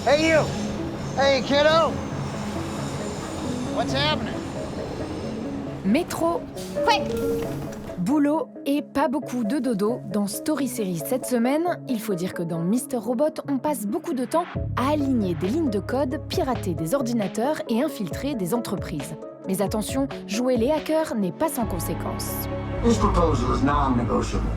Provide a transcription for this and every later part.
Hey, you! Hey, kiddo! What's happening? Métro, Quick! boulot et pas beaucoup de dodo dans Story Series cette semaine. Il faut dire que dans Mister Robot, on passe beaucoup de temps à aligner des lignes de code, pirater des ordinateurs et infiltrer des entreprises. Mais attention, jouer les hackers n'est pas sans conséquences. This proposal is non-negotiable.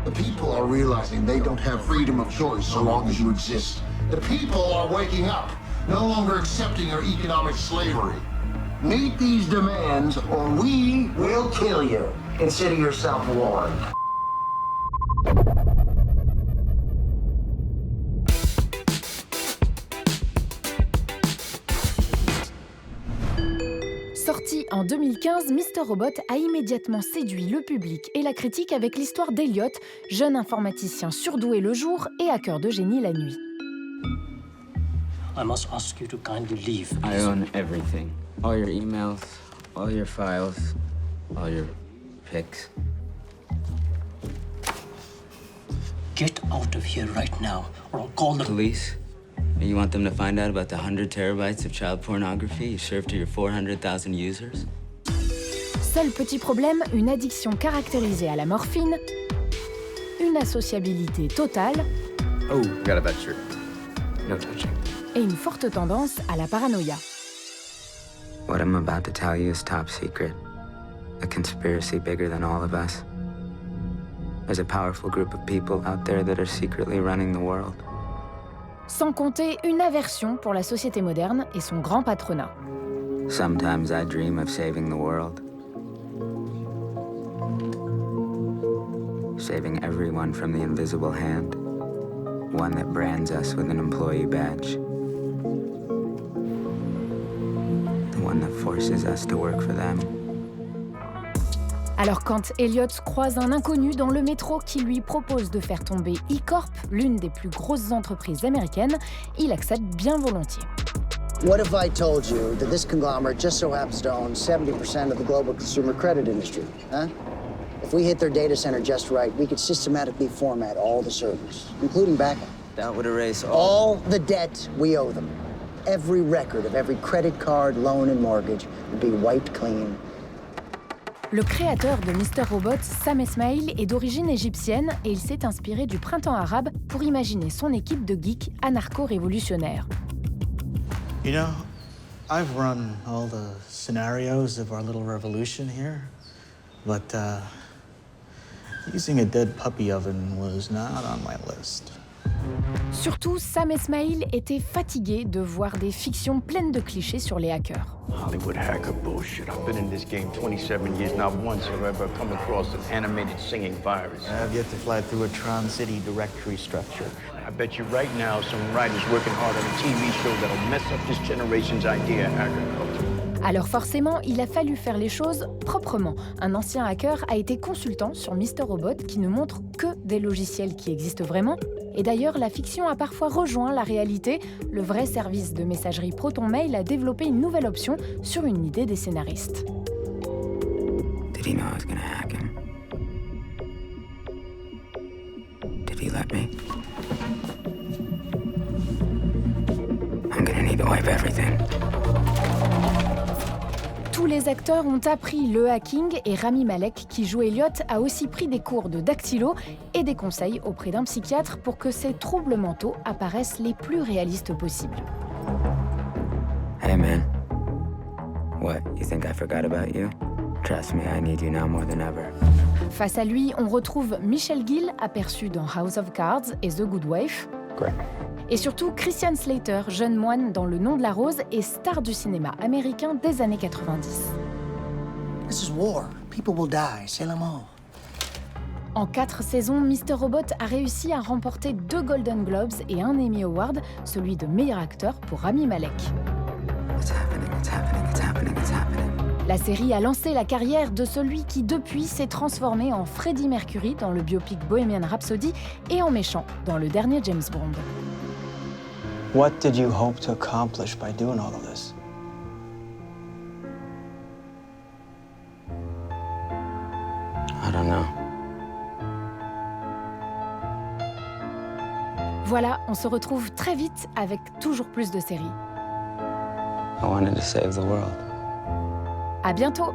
The people are realizing they don't have freedom of choice so long as you exist. The people are waking up, no longer accepting your economic slavery. Meet these demands or we will kill you. Consider yourself warned. Sorti en 2015, Mister Robot a immédiatement séduit le public et la critique avec l'histoire d'Elliot, jeune informaticien surdoué le jour et hacker de génie la nuit. I must ask you to kindly leave. I own everything. All your emails, all your files, all your pics. Get out of here right now, or I'll call the Police? You want them to find out about the 100 terabytes of child pornography you served to your 400,000 users? Seul petit problème, une addiction caractérisée à la morphine, une associabilité totale Oh, got a bad shirt. No touching. et une forte tendance à la paranoïa. What I'm about to tell you is top secret. A conspiracy bigger than all of us. There's a powerful group of people out there that are secretly running the world. Sans compter une aversion pour la société moderne et son grand patronat. Sometimes I dream of saving the world. Saving everyone from the invisible hand. One that brands us with an employee badge. The one that forces us to work for them. Alors quand Elliot croise un inconnu dans le métro qui lui propose de faire tomber E-Corp, l'une des plus grosses entreprises américaines, il accepte bien volontiers. What if I told you that this conglomerate just so happens to own 70% of the global consumer credit industry, huh? If we hit their data center just right, we could systematically format all the servers, including backup. That would erase All the debt we owe them. Every record of every credit card, loan, and mortgage would be wiped clean. Le créateur de Mister Robot, Sam Esmail, est d'origine égyptienne et il s'est inspiré du printemps arabe pour imaginer son équipe de geeks anarcho-révolutionnaires. You know, I've run all the scenarios of our little revolution here, but using a dead puppy oven was not on my list. Surtout, Sam Esmail était fatigué de voir des fictions pleines de clichés sur les hackers. Hollywood hacker bullshit. I've been in this game 27 years. Not once have I ever come across an animated singing virus. I've yet to fly through a Tron City directory structure. I bet you right now some writer's working hard on a TV show that'll mess up this generation's idea of agriculture. Alors forcément, il a fallu faire les choses proprement. Un ancien hacker a été consultant sur Mister Robot qui ne montre que des logiciels qui existent vraiment. Et d'ailleurs, la fiction a parfois rejoint la réalité. Le vrai service de messagerie ProtonMail a développé une nouvelle option sur une idée des scénaristes. Did he know I was gonna hack him? Did he let me? I'm gonna need to wipe everything. Tous les acteurs ont appris le hacking et Rami Malek, qui joue Elliot, a aussi pris des cours de dactylo et des conseils auprès d'un psychiatre pour que ces troubles mentaux apparaissent les plus réalistes possibles. Hey man. What, you think I forgot about you? Trust me, I need you now more than ever. Face à lui, on retrouve Michelle Gill, aperçue dans House of Cards et The Good Wife. Great. Et surtout Christian Slater, jeune moine dans Le Nom de la Rose et star du cinéma américain des années 90. This is war. People will die. Say la mort. En 4 saisons, Mister Robot a réussi à remporter 2 Golden Globes et un Emmy Award, celui de meilleur acteur pour Rami Malek. It's happening, it's happening, it's happening, it's happening. La série a lancé la carrière de celui qui depuis s'est transformé en Freddie Mercury dans le biopic Bohemian Rhapsody et en méchant dans le dernier James Bond. What did you hope to accomplish by doing all of this? I don't know. Voilà, On se retrouve très vite avec toujours plus de séries. I wanted to save the world. À bientôt!